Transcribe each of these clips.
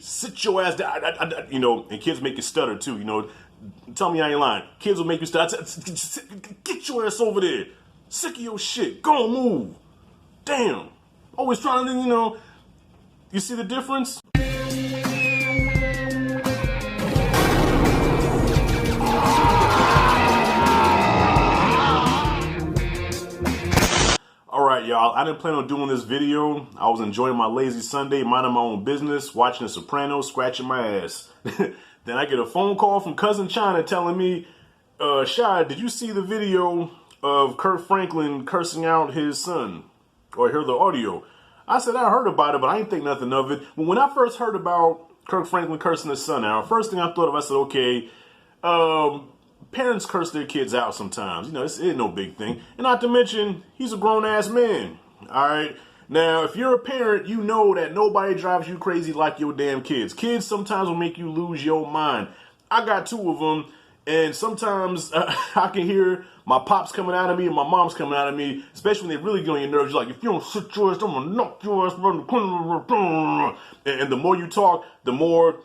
sit your ass down. You know, and kids make you stutter too. You know, tell me I ain't lying. Kids will make you stutter. Get your ass over there. Sick of your shit. Go on, move. Damn. Always trying to, you know. You see the difference? Alright, y'all, I didn't plan on doing this video. I was enjoying my lazy Sunday, minding my own business, watching The Sopranos, scratching my ass. Then I get a phone call from Cousin China telling me, Shy, did you see the video of Kirk Franklin cursing out his son? Or hear the audio? I said, I heard about it, but I didn't think nothing of it. But when I first heard about Kirk Franklin cursing his son out, first thing I thought of, I said, okay, parents curse their kids out sometimes. You know, it ain't no big thing. And not to mention, he's a grown-ass man. All right? Now, if you're a parent, you know that nobody drives you crazy like your damn kids. Kids sometimes will make you lose your mind. I got two of them, and sometimes I can hear my pops coming out of me and my mom's coming out of me, especially when they really get on your nerves. You're like, if you don't sit your ass, I'm going to knock your ass. And the more you talk, the more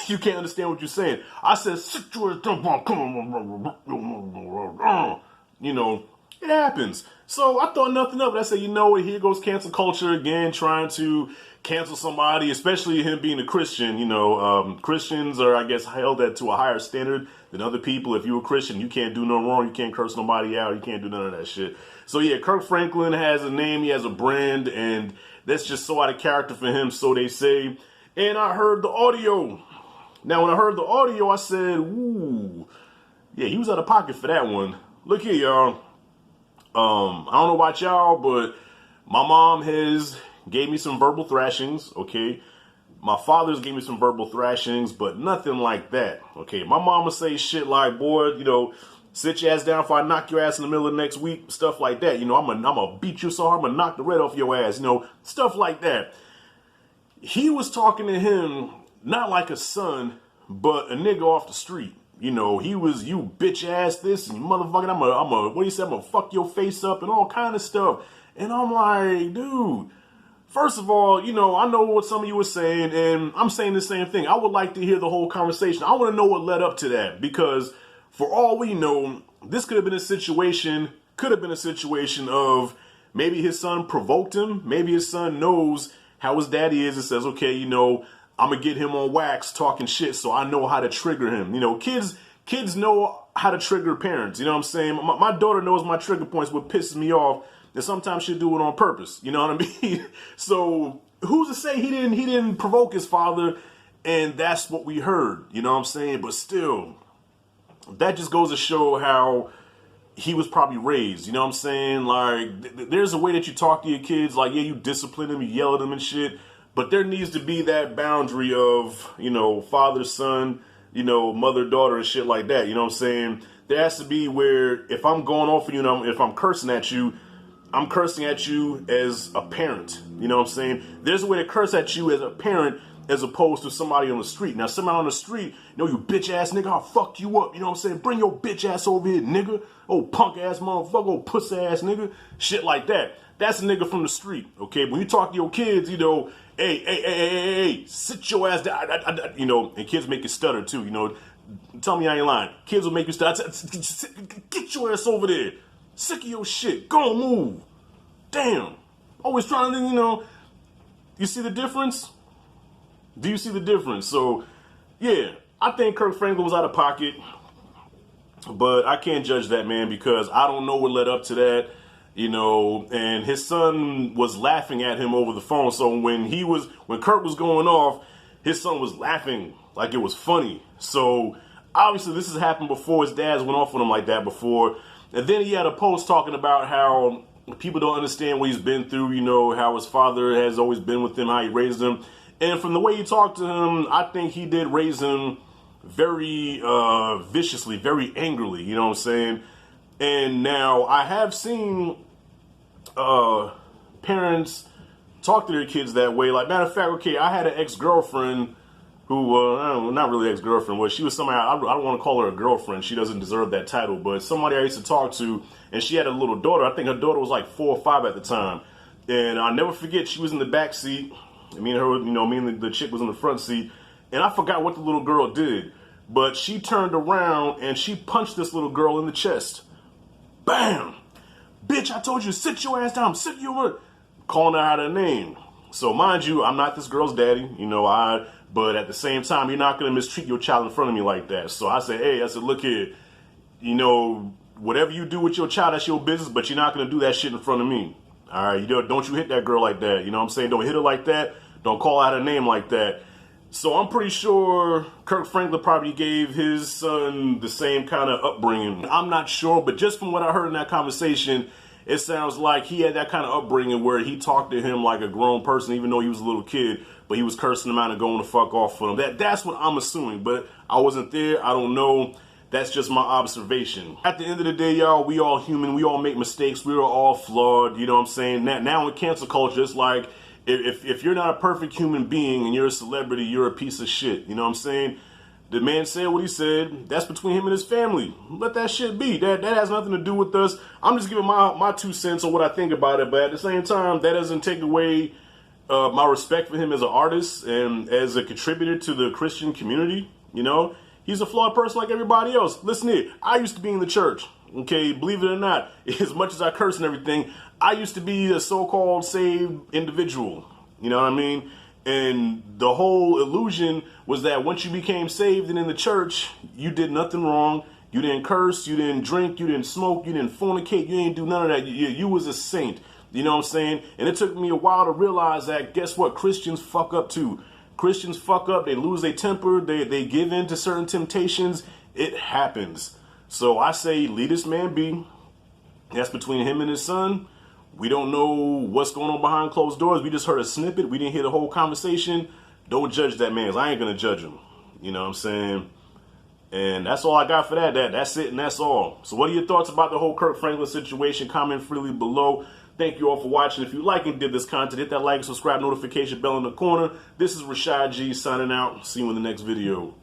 you can't understand what you're saying. I said, sit your ass down, come on. You know, it happens. So I thought nothing of it. I said, you know what, here goes cancel culture again, trying to cancel somebody, especially him being a Christian. You know, Christians are, I guess, held to a higher standard than other people. If you're a Christian, you can't do no wrong. You can't curse nobody out. You can't do none of that shit. So yeah, Kirk Franklin has a name. He has a brand, and that's just so out of character for him, so they say. And I heard the audio. Now, when I heard the audio, I said, ooh, yeah, he was out of pocket for that one. Look here, y'all. I don't know about y'all, but my mom gave me some verbal thrashings, okay? My father's gave me some verbal thrashings, but nothing like that, okay? My mom would say shit like, boy, you know, sit your ass down before I knock your ass in the middle of next week, stuff like that. You know, I'm gonna beat you so hard, I'm gonna knock the red off your ass, you know, stuff like that. He was talking to him not like a son, but a nigga off the street. You know, he was, you bitch ass this and motherfucking, what do you say, I'm gonna fuck your face up and all kind of stuff. And I'm like, dude, first of all, you know, I know what some of you were saying, and I'm saying the same thing. I would like to hear the whole conversation. I want to know what led up to that, because for all we know, this could have been a situation of maybe his son provoked him. Maybe his son knows how his daddy is and says, okay, you know, I'm gonna get him on wax talking shit so I know how to trigger him. You know, kids know how to trigger parents. You know what I'm saying? My daughter knows my trigger points, what pisses me off, and sometimes she'll do it on purpose. You know what I mean? So who's to say he didn't provoke his father, and that's what we heard. You know what I'm saying? But still, that just goes to show how he was probably raised. You know what I'm saying? Like, there's a way that you talk to your kids. Like, yeah, you discipline them, you yell at them and shit. But there needs to be that boundary of, you know, father, son, you know, mother, daughter, and shit like that. You know what I'm saying? There has to be where if I'm going off for you, and if I'm cursing at you, I'm cursing at you as a parent. You know what I'm saying? There's a way to curse at you as a parent as opposed to somebody on the street. Now, somebody on the street, you know, you bitch ass nigga, I'll fuck you up. You know what I'm saying? Bring your bitch ass over here, nigga. Oh, punk ass motherfucker, oh, puss ass nigga. Shit like that. That's a nigga from the street, okay? When you talk to your kids, you know, hey, sit your ass down. You know, and kids make you stutter too, you know. Tell me I ain't lying. Kids will make you stutter. Get your ass over there. Sick of your shit. Go on, move. Damn. Always trying to, you know. You see the difference? Do you see the difference? So, yeah, I think Kirk Franklin was out of pocket. But I can't judge that, man, because I don't know what led up to that. You know, and his son was laughing at him over the phone. So when Kirk was going off, his son was laughing like it was funny. So obviously this has happened before. His dad's went off on him like that before. And then he had a post talking about how people don't understand what he's been through, you know, how his father has always been with him, how he raised him. And from the way he talked to him, I think he did raise him very viciously, very angrily, you know what I'm saying? And now I have seen parents talk to their kids that way. Like, matter of fact, okay, I had an ex-girlfriend who, I don't know, not really ex-girlfriend, but she was somebody, I don't want to call her a girlfriend. She doesn't deserve that title, but somebody I used to talk to, and she had a little daughter. I think her daughter was like 4 or 5 at the time. And I'll never forget, she was in the back seat, Me and her, me and the chick was in the front seat, and I forgot what the little girl did, but she turned around and she punched this little girl in the chest. Bam! Bitch, I told you, sit your ass down. I'm sick of you. Calling her out her name. So mind you, I'm not this girl's daddy, but at the same time, you're not going to mistreat your child in front of me like that. So I said, hey, look here, whatever you do with your child, that's your business, but you're not going to do that shit in front of me. All right, don't you hit that girl like that. You know what I'm saying? Don't hit her like that. Don't call out her name like that. So I'm pretty sure Kirk Franklin probably gave his son the same kind of upbringing. I'm not sure, but just from what I heard in that conversation, it sounds like he had that kind of upbringing where he talked to him like a grown person, even though he was a little kid, but he was cursing him out and going to fuck off for him. That's what I'm assuming, but I wasn't there. I don't know. That's just my observation. At the end of the day, y'all, we all human. We all make mistakes. We are all flawed. You know what I'm saying? Now in cancel culture, it's like, if you're not a perfect human being and you're a celebrity, you're a piece of shit. You know what I'm saying? The man said what he said. That's between him and his family. Let that shit be. That has nothing to do with us. I'm just giving my 2 cents on what I think about it. But at the same time, that doesn't take away my respect for him as an artist and as a contributor to the Christian community. He's a flawed person like everybody else. Listen here, I used to be in the church. Okay, believe it or not, as much as I curse and everything, I used to be a so-called saved individual. You know what I mean? And the whole illusion was that once you became saved and in the church, you did nothing wrong. You didn't curse, you didn't drink, you didn't smoke, you didn't fornicate, you didn't do none of that. You was a saint. You know what I'm saying? And it took me a while to realize that, guess what? Christians fuck up too. Christians fuck up. They lose their temper. They give in to certain temptations. It happens. So I say, leave this man be. That's between him and his son. We don't know what's going on behind closed doors. We just heard a snippet. We didn't hear the whole conversation. Don't judge that man, 'cause I ain't going to judge him. You know what I'm saying? And that's all I got for that. That's it, and that's all. So what are your thoughts about the whole Kirk Franklin situation? Comment freely below. Thank you all for watching. If you like and did this content, hit that like, subscribe, notification bell in the corner. This is Rashad G signing out. See you in the next video.